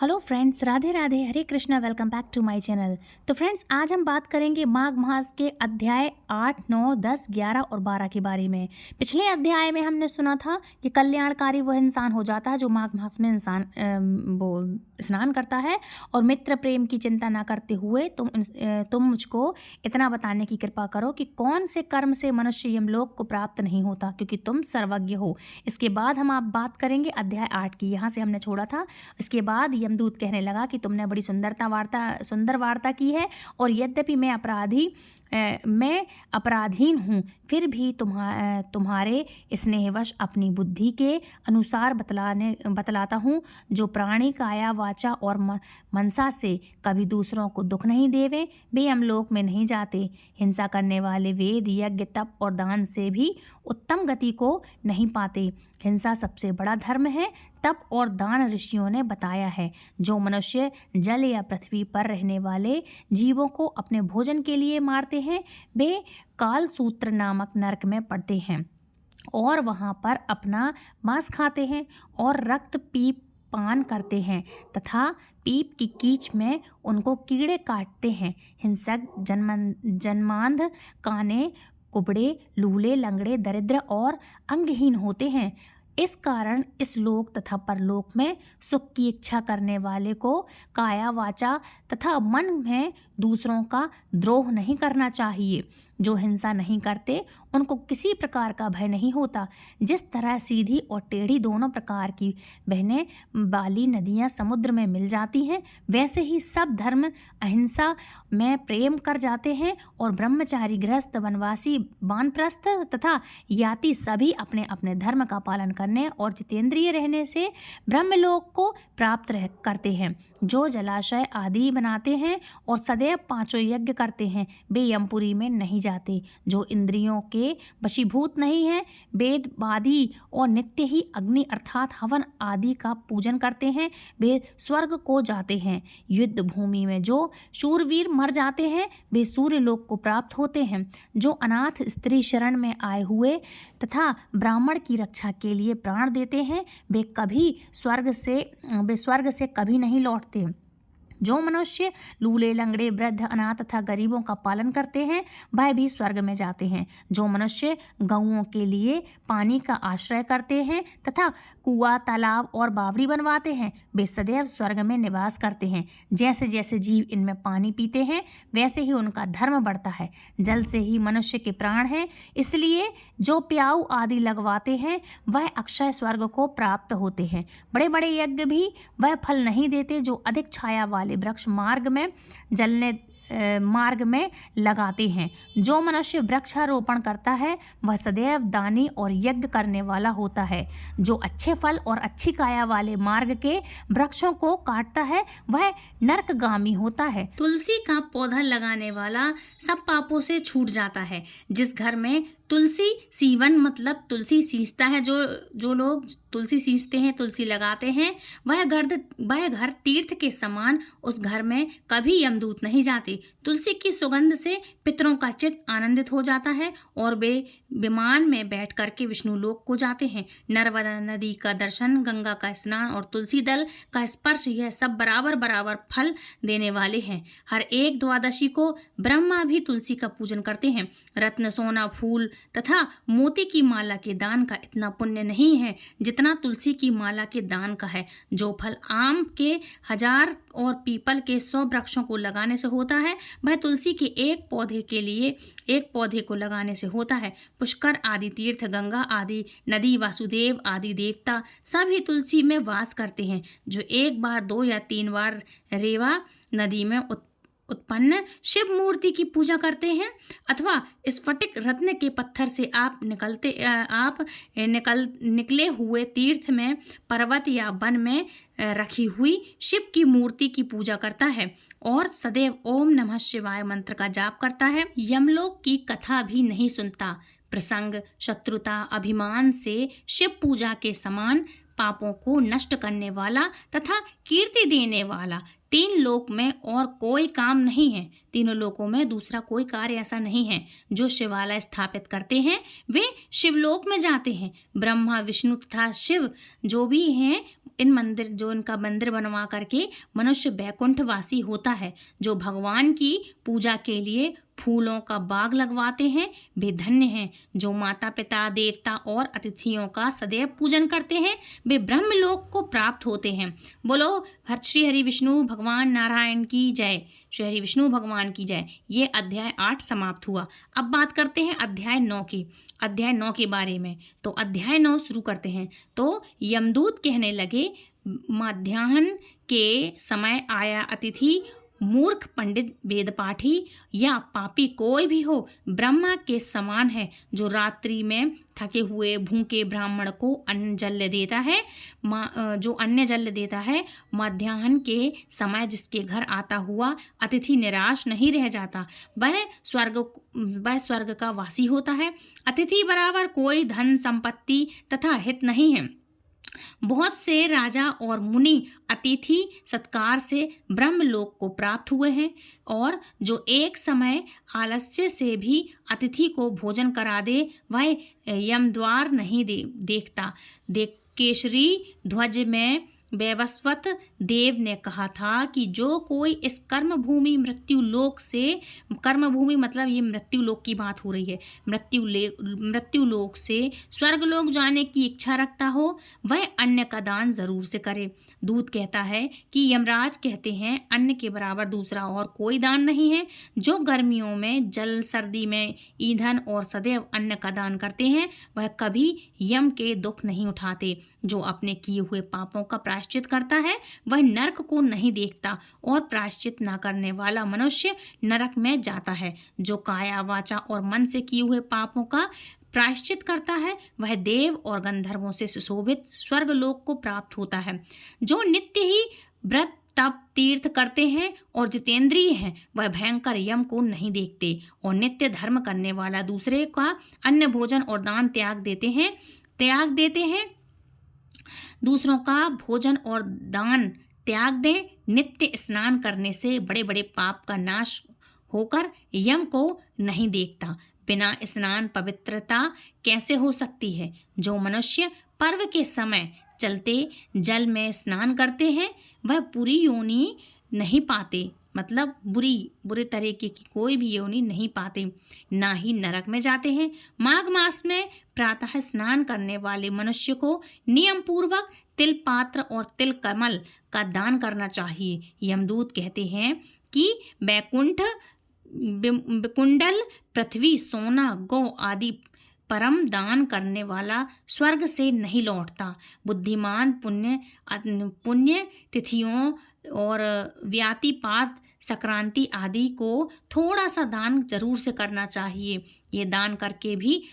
Hello friends, Radhe Radhe, Hare Krishna. Welcome back to my channel. तो friends, आज हम बात करेंगे माघ मास के अध्याय 8, 9, 10, 11 और 12 के बारे में। पिछले अध्याय में हमने सुना था कि कल्याणकारी वह इंसान हो जाता है जो माघ मास में वो स्नान करता है और मित्र प्रेम की चिंता ना करते हुए तुम मुझको इतना बताने की कृपा करो कि कौन से कर्म से मनुष्य यमलोक को प्राप्त नहीं होता, क्योंकि तुम सर्वज्ञ हो। इसके बाद हम आप बात करेंगे अध्याय 8 की, यहाँ से हमने छोड़ा था। इसके बाद यमदूत कहने लगा कि तुमने बड़ी सुंदर वार्ता की है और यद्यपि मैं अपराधीन हूँ, फिर भी तुम्हारे स्नेहवश अपनी बुद्धि के अनुसार बतलाता हूँ। जो प्राणी काया वाचा और मनसा से कभी दूसरों को दुख नहीं देवे, वे यमलोक में नहीं जाते। हिंसा करने वाले वेद, यज्ञ, तप और दान से भी उत्तम गति को नहीं पाते। हिंसा सबसे बड़ा धर्म है। तप और दान ऋषियों ने बताया है। जो मनुष्य जल या पृथ्वी पर रहने वाले जीवों को अपने भोजन के लिए मारते हैं, वे कालसूत्र नामक नरक में पड़ते हैं और वहाँ पर अपना मांस खाते हैं और रक्त पीप पान करते हैं तथा पीप की कीच में उनको कीड़े काटते हैं। हिंसक जन्मांध, काने, कुबड़े, लूले, लंगड़े, दरिद्र और अंगहीन होते हैं। इस कारण इस लोक तथा परलोक में सुख की इच्छा करने वाले को काया वाचा तथा मन में दूसरों का द्रोह नहीं करना चाहिए। जो हिंसा नहीं करते उनको किसी प्रकार का भय नहीं होता। जिस तरह सीधी और टेढ़ी दोनों प्रकार की बहने वाली नदियाँ समुद्र में मिल जाती हैं, वैसे ही सब धर्म अहिंसा में प्रेम कर जाते हैं और ब्रह्मचारी, गृहस्थ, वनवासी, वानप्रस्थ तथा याति सभी अपने अपने धर्म का पालन करने और जितेंद्रिय रहने से ब्रह्मलोक को प्राप्त करते हैं। जो जलाशय आदि बनाते हैं और सदैव 5 यज्ञ करते हैं, वे यमपुरी में नहीं जाते। जो इंद्रियों के वशीभूत नहीं है, वेदवादी और नित्य ही अग्नि अर्थात हवन आदि का पूजन करते हैं, वे स्वर्ग को जाते हैं। युद्ध भूमि में जो शूरवीर मर जाते हैं, वे सूर्य लोक को प्राप्त होते हैं। जो अनाथ स्त्री शरण में आए हुए तथा ब्राह्मण की रक्षा के लिए प्राण देते हैं, वे स्वर्ग से कभी नहीं लौटते। जो मनुष्य लूले, लंगड़े, वृद्ध, अनाथ तथा गरीबों का पालन करते हैं, वह भी स्वर्ग में जाते हैं। जो मनुष्य गौओं के लिए पानी का आश्रय करते हैं तथा कुआं, तालाब और बावड़ी बनवाते हैं, वे सदैव स्वर्ग में निवास करते हैं। जैसे जैसे जीव इनमें पानी पीते हैं, वैसे ही उनका धर्म बढ़ता है। जल से ही मनुष्य के प्राण हैं, इसलिए जो प्याऊ आदि लगवाते हैं, वह अक्षय स्वर्ग को प्राप्त होते हैं। बड़े बड़े यज्ञ भी वह फल नहीं देते जो अधिक छाया वाले वृक्ष मार्ग में लगाते हैं। जो मनुष्य वृक्षारोपण करता है, वह सदैव दानी और यज्ञ करने वाला होता है। जो अच्छे फल और अच्छी काया वाले मार्ग के वृक्षों को काटता है, वह नरकगामी होता है। तुलसी का पौधा लगाने वाला सब पापों से छूट जाता है। जिस घर में तुलसी सीवन मतलब तुलसी सींचता है, जो लोग तुलसी सींचते हैं, तुलसी लगाते हैं, वह घर तीर्थ के समान, उस घर में कभी यमदूत नहीं जाते। तुलसी की सुगंध से पितरों का चित्त आनंदित हो जाता है और वे विमान में बैठ करके विष्णु लोक को जाते हैं। नर्मदा नदी का दर्शन, गंगा का स्नान और तुलसी दल का स्पर्श, यह सब बराबर बराबर फल देने वाले हैं। हर एक द्वादशी को ब्रह्मा भी तुलसी का पूजन करते हैं। रत्न, सोना, फूल तथा मोती की माला के दान का इतना पुण्य नहीं है जितना तुलसी की माला के दान का है। जो फल आम के 1000 और पीपल के 100 वृक्षों को लगाने से होता है, वह तुलसी के एक पौधे को लगाने से होता है। पुष्कर आदि तीर्थ, गंगा आदि नदी, वासुदेव आदि देवता सभी तुलसी में वास करते हैं। जो एक बार, 2 या 3 बार रेवा नदी में उत्पन्न शिव मूर्ति की पूजा करते हैं अथवा स्फटिक रत्न के पत्थर से निकले हुए तीर्थ में, पर्वत या वन में रखी हुई शिव की मूर्ति की पूजा करता है और सदैव ओम नमः शिवाय मंत्र का जाप करता है। यमलोक की कथा भी नहीं सुनता। प्रसंग, शत्रुता, अभिमान से शिव पूजा के समान पापों को नष्ट करने वाला तथा कीर्ति देने वाला। 3 लोक में और कोई काम नहीं है, तीनों लोकों में दूसरा कोई कार्य ऐसा नहीं है। जो शिवालय स्थापित करते हैं वे शिवलोक में जाते हैं। ब्रह्मा, विष्णु तथा शिव जो भी हैं, इन मंदिर जो इनका मंदिर बनवा करके मनुष्य बैकुंठवासी होता है। जो भगवान की पूजा के लिए फूलों का बाग लगवाते हैं वे धन्य हैं। जो माता पिता, देवता और अतिथियों का सदैव पूजन करते हैं वे ब्रह्मलोक को प्राप्त होते हैं। बोलो श्री हरि विष्णु भगवान नारायण की जय, श्री हरि विष्णु भगवान की जय। ये अध्याय 8 समाप्त हुआ। अब बात करते हैं अध्याय 9 की, अध्याय 9 के बारे में। तो अध्याय 9 शुरू करते हैं। तो यमदूत कहने लगे, मध्याह्न के समय आया अतिथि, मूर्ख, पंडित, वेदपाठी या पापी कोई भी हो, ब्रह्मा के समान है। जो रात्रि में थके हुए भूखे ब्राह्मण को अन्न जल देता है, जो अन्न जल देता है, मध्याह्न के समय जिसके घर आता हुआ अतिथि निराश नहीं रह जाता, वह स्वर्ग का वासी होता है। अतिथि बराबर कोई धन संपत्ति तथा हित नहीं है। बहुत से राजा और मुनि अतिथि सत्कार से ब्रह्मलोक को प्राप्त हुए हैं, और जो एक समय आलस्य से भी अतिथि को भोजन करा दे वह यमद्वार नहीं देखता। केसरी ध्वज में वैवस्वत देव ने कहा था कि जो कोई इस कर्मभूमि मृत्युलोक से, कर्मभूमि मतलब ये मृत्युलोक की बात हो रही है, मृत्युलोक से स्वर्गलोक जाने की इच्छा रखता हो वह अन्न का दान जरूर से करे। दूत कहता है कि यमराज कहते हैं अन्न के बराबर दूसरा और कोई दान नहीं है। जो गर्मियों में जल, सर्दी में ईंधन और सदैव अन्न का दान करते हैं वह कभी यम के दुख नहीं उठाते। जो अपने किए हुए पापों का प्रायश्चित करता है वह नरक को नहीं देखता, और प्रायश्चित न करने वाला मनुष्य नरक में जाता है। जो काया, वाचा और मन से किए हुए पापों का प्रायश्चित करता है वह देव और गंधर्वों से सुशोभित स्वर्गलोक को प्राप्त होता है। जो नित्य ही व्रत, तप, तीर्थ करते हैं और जितेंद्रिय हैं वह भयंकर यम को नहीं देखते, और नित्य धर्म करने वाला दूसरे का अन्न, भोजन और दान त्याग देते हैं। दूसरों का भोजन और दान त्याग दें। नित्य स्नान करने से बड़े बड़े पाप का नाश होकर यम को नहीं देखता। बिना स्नान पवित्रता कैसे हो सकती है? जो मनुष्य पर्व के समय चलते जल में स्नान करते हैं वह बुरी योनि नहीं पाते, मतलब बुरे तरीके की कोई भी योनि नहीं पाते, ना ही नरक में जाते हैं। माघ मास में प्रातः स्नान करने वाले मनुष्य को नियम पूर्वक तिल पात्र और तिल कमल का दान करना चाहिए। यमदूत कहते हैं कि बैकुंठ, विकुंडल, पृथ्वी, सोना, गौ आदि परम दान करने वाला स्वर्ग से नहीं लौटता। बुद्धिमान पुण्य तिथियों और व्यातिपात, संक्रांति आदि को थोड़ा सा दान जरूर से करना चाहिए। ये दान करके भी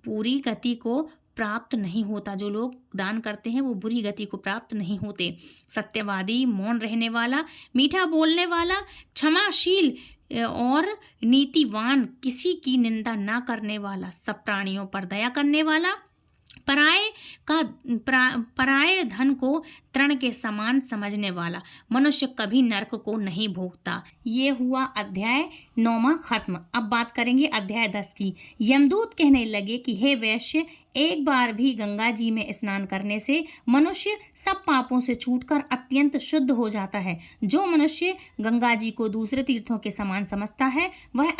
पूरी गति को प्राप्त नहीं होता। जो लोग दान करते हैं वो बुरी गति को प्राप्त नहीं होते। सत्यवादी, मौन रहने वाला, मीठा बोलने वाला, क्षमाशील और नीतिवान, किसी की निंदा ना करने वाला, सब प्राणियों पर दया करने वाला, पराये धन को तृण के समान समझने वाला मनुष्य कभी नरक को नहीं भोगता। ये हुआ अध्याय 9वां खत्म। अब बात करेंगे अध्याय 10 की। यमदूत कहने लगे कि हे वैश्य, एक बार भी गंगा जी में स्नान करने से मनुष्य सब पापों से छूटकर अत्यंत शुद्ध हो जाता है। जो मनुष्य गंगा जी को दूसरे तीर्थों के समान समझता है वह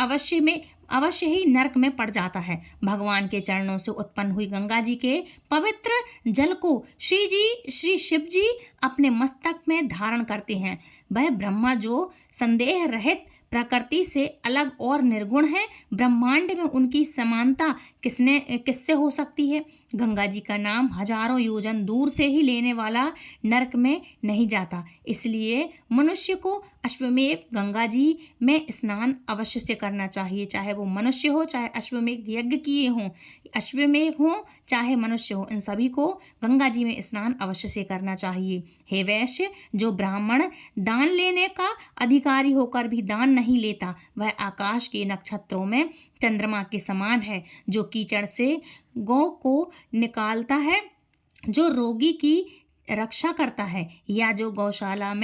अवश्य ही नरक में पड़ जाता है। भगवान के चरणों से उत्पन्न हुई गंगा जी के पवित्र जल को श्री शिव जी अपने मस्तक में धारण करते हैं। वह ब्रह्मा जो संदेह रहित प्रकृति से अलग और निर्गुण है, ब्रह्मांड में उनकी समानता किससे हो सकती है? गंगा जी का नाम हजारों योजन दूर से ही लेने वाला नरक में नहीं जाता। इसलिए मनुष्य को अश्वमेव गंगा जी में स्नान अवश्य से करना चाहिए। चाहे वो मनुष्य हो, चाहे अश्वमेध यज्ञ किए हों, अश्वमेध हो चाहे मनुष्य हो, इन सभी को गंगा जी में स्नान अवश्य से करना चाहिए। हे वैश्य, जो ब्राह्मण दान लेने का अधिकारी होकर भी दान नहीं लेता वह आकाश के नक्षत्रों में चंद्रमा के समान है। जो कीचड़ से गौ को निकालता है जो रोगी की रक्षा करता है या जो गौशाला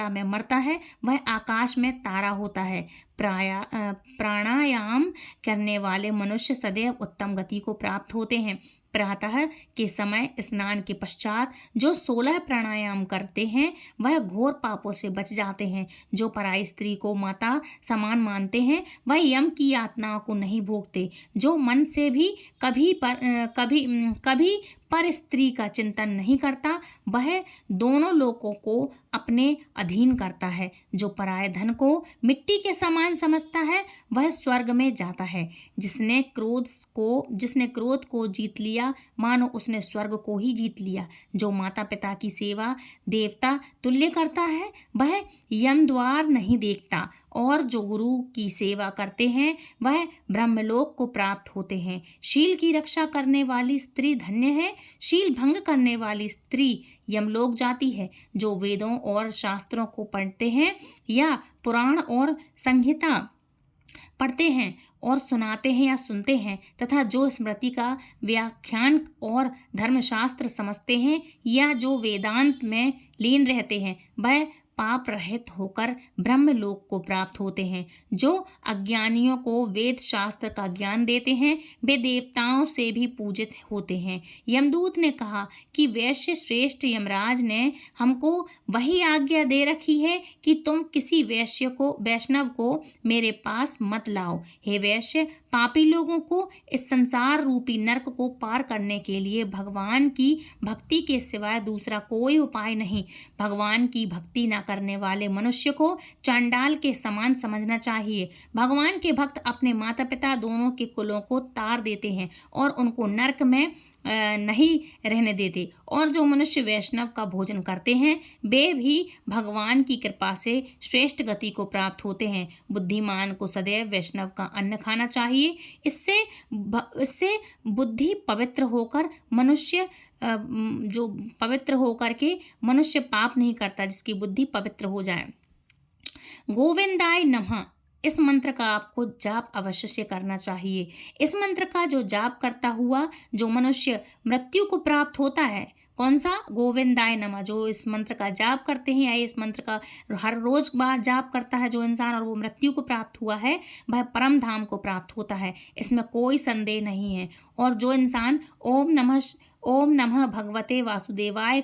में मरता है वह आकाश में तारा होता है। प्राणायाम करने वाले मनुष्य सदैव उत्तम गति को प्राप्त होते हैं। प्रातः के समय स्नान के पश्चात जो 16 प्राणायाम करते हैं वह घोर पापों से बच जाते हैं। जो पराई स्त्री को माता समान मानते हैं वह यम की यातनाओं को नहीं भोगते। जो मन से भी कभी पर स्त्री का चिंतन नहीं करता वह दोनों लोगों को अपने अधीन करता है। जो पराये धन को मिट्टी के समान समझता है वह स्वर्ग में जाता है। जिसने क्रोध को जीत लिया मानो उसने स्वर्ग को ही जीत लिया। जो माता पिता की सेवा देवता तुल्य करता है वह यम द्वार नहीं देखता और जो गुरु की सेवा करते हैं वह ब्रह्मलोक को प्राप्त होते हैं। शील की रक्षा करने वाली स्त्री धन्य है। शील भंग करने वाली स्त्री यमलोक जाती है। जो वेदों और शास्त्रों को पढ़ते हैं या पुराण और संहिता पढ़ते हैं और सुनाते हैं या सुनते हैं तथा जो स्मृति का व्याख्यान और धर्मशास्त्र समझते हैं या जो वेदांत में लीन रहते हैं वह पाप रहित होकर ब्रह्मलोक को प्राप्त होते हैं। जो अज्ञानियों को वेद शास्त्र का ज्ञान देते हैं वे देवताओं से भी पूजित होते हैं। यमदूत ने कहा कि वैश्य श्रेष्ठ यमराज ने हमको वही आज्ञा दे रखी है कि तुम किसी वैष्णव को मेरे पास मत लाओ। हे वैश्य, पापी लोगों को इस संसार रूपी नरक को पार करने के लिए भगवान की भक्ति के सिवाय दूसरा कोई उपाय नहीं। भगवान की भक्ति न करने वाले मनुष्य को चांडाल के समान समझना चाहिए। भगवान के भक्त अपने माता पिता दोनों के कुलों को तार देते हैं और उनको नरक में नहीं रहने देते। और जो मनुष्य वैष्णव का भोजन करते हैं वे भी भगवान की कृपा से श्रेष्ठ गति को प्राप्त होते हैं। बुद्धिमान को सदैव वैष्णव का अन्न खाना चाहिए। इससे बुद्धि पवित्र होकर के मनुष्य पाप नहीं करता, जिसकी बुद्धि पवित्र हो जाए। गोविंदाय नमः इस मंत्र का आपको जाप अवश्य से करना चाहिए। इस मंत्र का जो जाप करता हुआ जो मनुष्य मृत्यु को प्राप्त होता है, कौन सा? गोविंदाय नमः। जो इस मंत्र का जाप करते हैं या इस मंत्र का हर रोज बाद जाप करता है जो इंसान और वो मृत्यु को प्राप्त हुआ है वह परम धाम को प्राप्त होता है, इसमें कोई संदेह नहीं है। और जो इंसान ओम नमः भगवते वासुदेवाय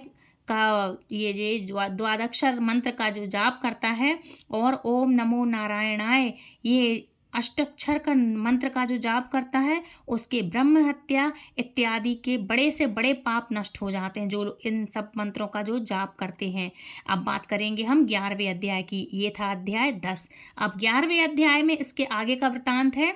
का ये द्वादक्षर मंत्र का जो जाप करता है और ओम नमो नारायणाय ये अष्टाक्षर का मंत्र का जो जाप करता है उसके ब्रह्म हत्या इत्यादि के बड़े से बड़े पाप नष्ट हो जाते हैं जो इन सब मंत्रों का जो जाप करते हैं। अब बात करेंगे हम 11वें अध्याय की। ये था अध्याय 10। अब 11वें अध्याय में इसके आगे का वृतांत है।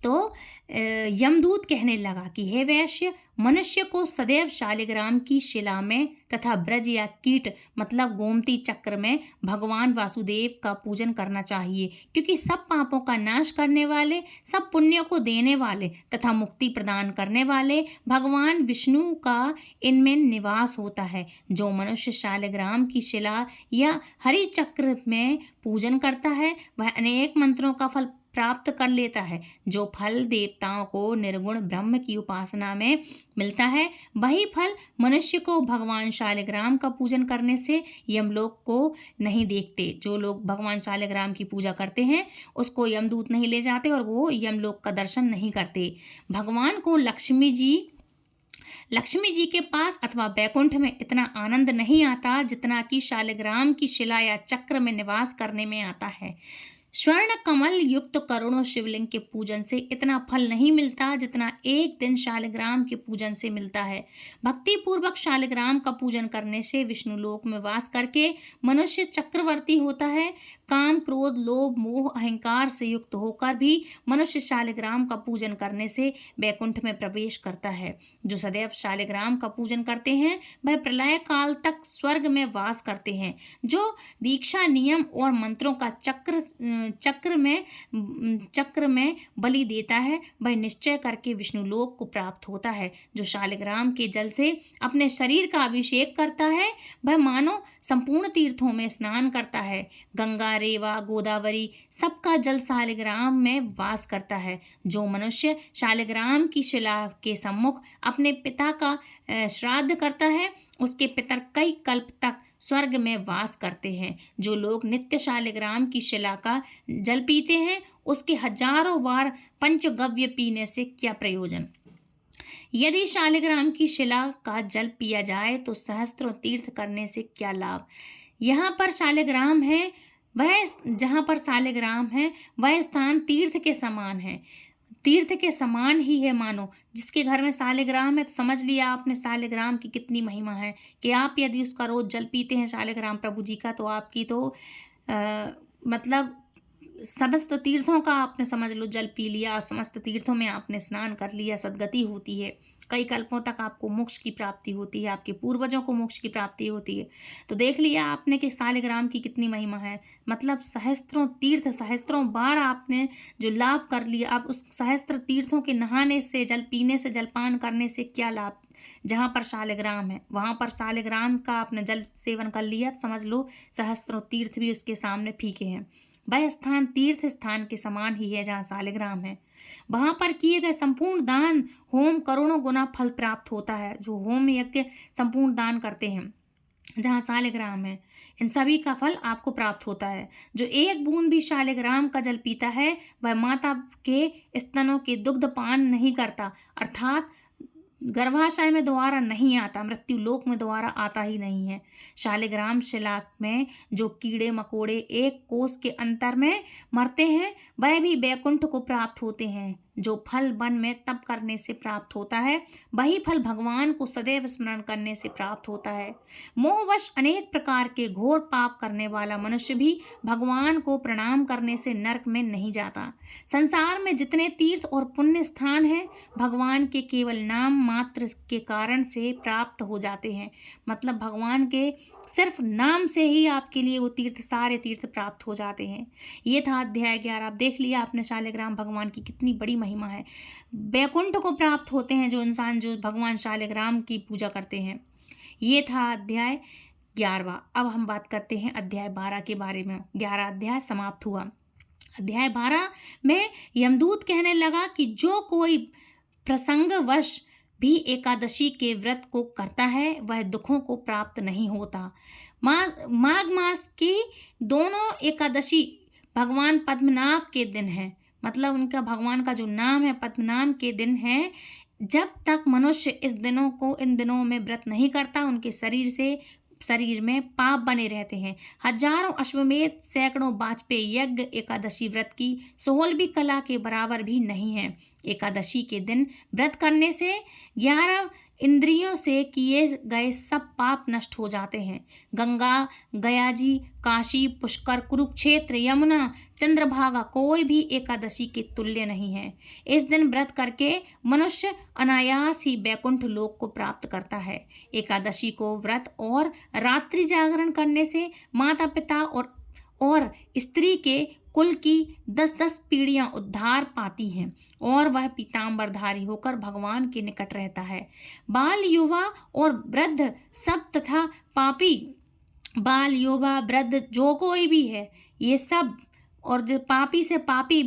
तो यमदूत कहने लगा कि हे वैश्य, मनुष्य को सदैव शालिग्राम की शिला में तथा ब्रज या कीट मतलब गोमती चक्र में भगवान वासुदेव का पूजन करना चाहिए, क्योंकि सब पापों का नाश करने वाले, सब पुण्यों को देने वाले तथा मुक्ति प्रदान करने वाले भगवान विष्णु का इनमें निवास होता है। जो मनुष्य शालिग्राम की शिला या हरि चक्र में पूजन करता है वह अनेक मंत्रों का फल प्राप्त कर लेता है। जो फल देवताओं को निर्गुण ब्रह्म की उपासना में मिलता है वही फल मनुष्य को भगवान शालिग्राम का पूजन करने से यमलोक को नहीं देखते। जो लोग भगवान शालिग्राम की पूजा करते हैं उसको यमदूत नहीं ले जाते और वो यमलोक का दर्शन नहीं करते। भगवान को लक्ष्मी जी के पास अथवा बैकुंठ में इतना आनंद नहीं आता जितना कि शालिग्राम की शिला या चक्र में निवास करने में आता है। स्वर्ण कमल युक्त करोड़ों शिवलिंग के पूजन से इतना फल नहीं मिलता जितना एक दिन शालिग्राम के पूजन से मिलता है। भक्ति पूर्वक शालिग्राम का पूजन करने से विष्णु लोक में वास करके मनुष्य चक्रवर्ती होता है। काम, क्रोध, लोभ, मोह, अहंकार से युक्त होकर भी मनुष्य शालिग्राम का पूजन करने से बैकुंठ में प्रवेश करता है। जो सदैव शालिग्राम का पूजन करते हैं वह प्रलय काल तक स्वर्ग में वास करते हैं। जो दीक्षा, नियम और मंत्रों का चक्र में बलि देता है वह निश्चय करके विष्णुलोक को प्राप्त होता है। जो शालिग्राम के जल से अपने शरीर का अभिषेक करता है वह मानो संपूर्ण तीर्थों में स्नान करता है। गंगा, रेवा, गोदावरी सबका जल शालिग्राम में वास करता है। जो मनुष्य शालिग्राम की शिला के सम्मुख अपने पिता का श्राद्ध करता है उसके पितर कई कल्प तक स्वर्ग में वास करते हैं। जो लोग नित्य शालिग्राम की शिला का जल पीते हैं उसके हजारों बार पंचगव्य पीने से क्या प्रयोजन। यदि शालिग्राम की शिला का जल पिया जाए तो सहस्त्रों तीर्थ करने से क्या लाभ। यहाँ पर शालिग्राम है जहाँ पर शालिग्राम है वह स्थान तीर्थ के समान है, तीर्थ के समान ही है। मानो जिसके घर में शालिग्राम है तो समझ लिया आपने शालिग्राम की कितनी महिमा है कि आप यदि उसका रोज जल पीते हैं शालिग्राम प्रभु जी का तो आपकी तो मतलब समस्त तीर्थों का आपने समझ लो जल पी लिया और समस्त तीर्थों में आपने स्नान कर लिया, सद्गति होती है। कई कल्पों तक आपको मोक्ष की प्राप्ति होती है, आपके पूर्वजों को मोक्ष की प्राप्ति होती है। तो देख लिया आपने कि शालिग्राम की कितनी महिमा है। मतलब सहस्त्रों तीर्थ, सहस्त्रों बार आपने जो लाभ कर लिया, आप उस सहस्त्र तीर्थों के नहाने से, जल पीने से, जलपान करने से क्या लाभ। जहाँ पर शालिग्राम है वहाँ पर शालिग्राम का आपने जल सेवन कर लिया, समझ लो सहस्त्रों तीर्थ भी उसके सामने फीके हैं। वह स्थान तीर्थ स्थान के समान ही है जहाँ शालिग्राम है। वहाँ पर किए गए संपूर्ण दान होम करोड़ों गुना फल प्राप्त होता है। जो होम यज्ञ संपूर्ण दान करते हैं जहाँ शालिग्राम है इन सभी का फल आपको प्राप्त होता है। जो एक बूंद भी शालिग्राम का जल पीता है वह माता के स्तनों के दुग्ध पान नहीं करता, अर्थात गर्भाशय में दोबारा नहीं आता, मृत्यु लोक में दोबारा आता ही नहीं है। शालिग्राम शिला में जो कीड़े मकोड़े एक कोस के अंतर में मरते हैं वह भी बैकुंठ को प्राप्त होते हैं। जो फल वन में तप करने से प्राप्त होता है वही फल भगवान को सदैव स्मरण करने से प्राप्त होता है। मोहवश अनेक प्रकार के घोर पाप करने वाला मनुष्य भी भगवान को प्रणाम करने से नरक में नहीं जाता। संसार में जितने तीर्थ और पुण्य स्थान हैं भगवान के केवल नाम मात्र के कारण से प्राप्त हो जाते हैं। मतलब भगवान के सिर्फ नाम से ही आपके लिए वो तीर्थ, सारे तीर्थ प्राप्त हो जाते हैं। ये था अध्याय 11। आप देख लिया आपने शालिग्राम भगवान की कितनी बड़ी महिमा है। बैकुंठ को प्राप्त होते हैं जो इंसान जो भगवान शालिग्राम की पूजा करते हैं। ये था अध्याय 11। अब हम बात करते हैं अध्याय 12 के बारे में। 11 अध्याय समाप्त हुआ। अध्याय 12 में यमदूत कहने लगा कि जो कोई प्रसंगवश भी एकादशी के व्रत को करता है वह दुखों को प्राप्त नहीं होता। माघ मास की दोनों एकादशी भगवान पद्मनाभ के दिन है। मतलब उनका भगवान का जो नाम है पद्मनाभ के दिन है। जब तक मनुष्य इन दिनों में व्रत नहीं करता उनके शरीर में पाप बने रहते हैं। हजारों अश्वमेध, सैकड़ों वाजपेयी यज्ञ एकादशी व्रत की 16वीं कला के बराबर भी नहीं है। एकादशी के दिन व्रत करने से 11 इंद्रियों से किए गए सब पाप नष्ट हो जाते हैं। गंगा, गयाजी, काशी, पुष्कर, कुरुक्षेत्र, यमुना, चंद्रभागा कोई भी एकादशी के तुल्य नहीं है। इस दिन व्रत करके मनुष्य अनायास ही बैकुंठ लोक को प्राप्त करता है। एकादशी को व्रत और रात्रि जागरण करने से माता पिता और स्त्री के कुल की 10-10 पीढ़ियां उद्धार पाती हैं और वह पीताम्बरधारी होकर भगवान के निकट रहता है। बाल, युवा और वृद्ध सब तथा बाल, युवा, वृद्ध जो कोई भी है ये सब, और जो पापी से पापी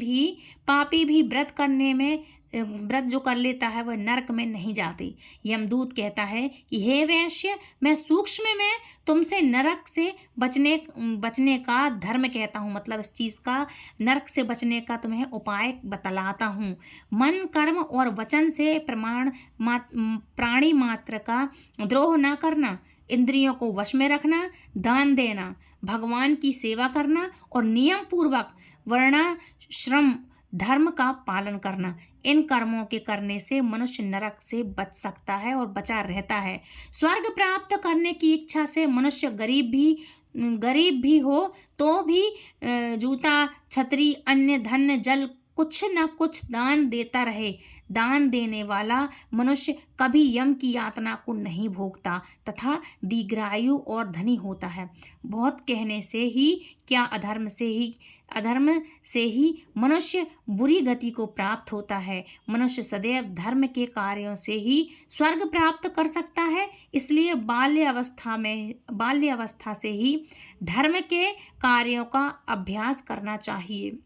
भी व्रत करने में व्रत जो कर लेता है वह नरक में नहीं जाती। यमदूत कहता है कि हे वैश्य, मैं सूक्ष्म में तुमसे नरक से बचने का धर्म कहता हूँ। मतलब इस चीज़ का, नरक से बचने का तुम्हें उपाय बतलाता हूँ। मन, कर्म और वचन से प्राणी मात्र का द्रोह ना करना, इंद्रियों को वश में रखना, दान देना, भगवान की सेवा करना और नियम पूर्वक वर्णाश्रम धर्म का पालन करना। इन कर्मों के करने से मनुष्य नरक से बच सकता है और बचा रहता है। स्वर्ग प्राप्त करने की इच्छा से मनुष्य गरीब भी हो तो भी जूता, छतरी, अन्य धन, जल कुछ न कुछ दान देता रहे। दान देने वाला मनुष्य कभी यम की यातना को नहीं भोगता तथा दीर्घायु और धनी होता है। बहुत कहने से ही क्या अधर्म से ही मनुष्य बुरी गति को प्राप्त होता है। मनुष्य सदैव धर्म के कार्यों से ही स्वर्ग प्राप्त कर सकता है। इसलिए बाल्यावस्था से ही धर्म के कार्यों का अभ्यास करना चाहिए।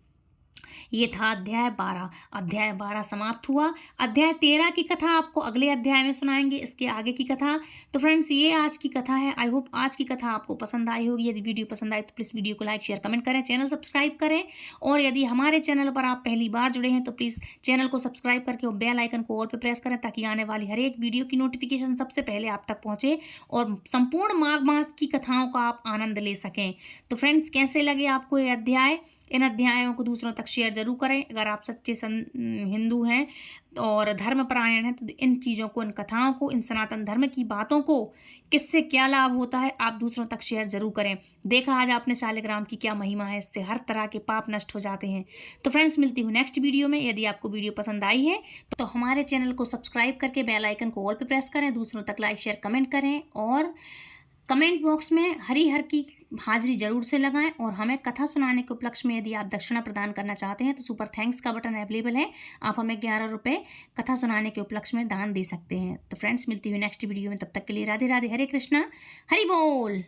ये था अध्याय 12 समाप्त हुआ। अध्याय 13 की कथा आपको अगले अध्याय में सुनाएंगे, इसके आगे की कथा। तो फ्रेंड्स, ये आज की कथा है। आई होप आज की कथा आपको पसंद आई होगी। यदि वीडियो पसंद आए तो प्लीज़ वीडियो को लाइक शेयर कमेंट करें, चैनल सब्सक्राइब करें। और यदि हमारे चैनल पर आप पहली बार जुड़े हैं तो प्लीज़ चैनल को सब्सक्राइब करके और बेल आइकन को ऑल पे प्रेस करें ताकि आने वाली हर एक वीडियो की नोटिफिकेशन सबसे पहले आप तक पहुंचे और संपूर्ण माघ मास की कथाओं का आप आनंद ले सकें। तो फ्रेंड्स, कैसे लगे आपको ये अध्याय? इन अध्यायों को दूसरों तक शेयर जरूर करें। अगर आप सच्चे हिंदू हैं और धर्मपरायण हैं तो इन चीज़ों को, इन कथाओं को, इन सनातन धर्म की बातों को, किससे क्या लाभ होता है, आप दूसरों तक शेयर जरूर करें। देखा आज आपने शालिग्राम की क्या महिमा है, इससे हर तरह के पाप नष्ट हो जाते हैं। तो फ्रेंड्स, मिलती हूँ नेक्स्ट वीडियो में। यदि आपको वीडियो पसंद आई है तो हमारे चैनल को सब्सक्राइब करके बेल आइकन को ऑल पे प्रेस करें, दूसरों तक लाइक शेयर कमेंट करें और कमेंट बॉक्स में हरी हर की हाजिरी जरूर से लगाएं। और हमें कथा सुनाने के उपलक्ष्य में यदि आप दक्षिणा प्रदान करना चाहते हैं तो सुपर थैंक्स का बटन अवेलेबल है। आप हमें 11 रुपये कथा सुनाने के उपलक्ष्य में दान दे सकते हैं। तो फ्रेंड्स, मिलती हुई नेक्स्ट वीडियो में। तब तक के लिए राधे राधे, हरे कृष्णा, हरि बोल।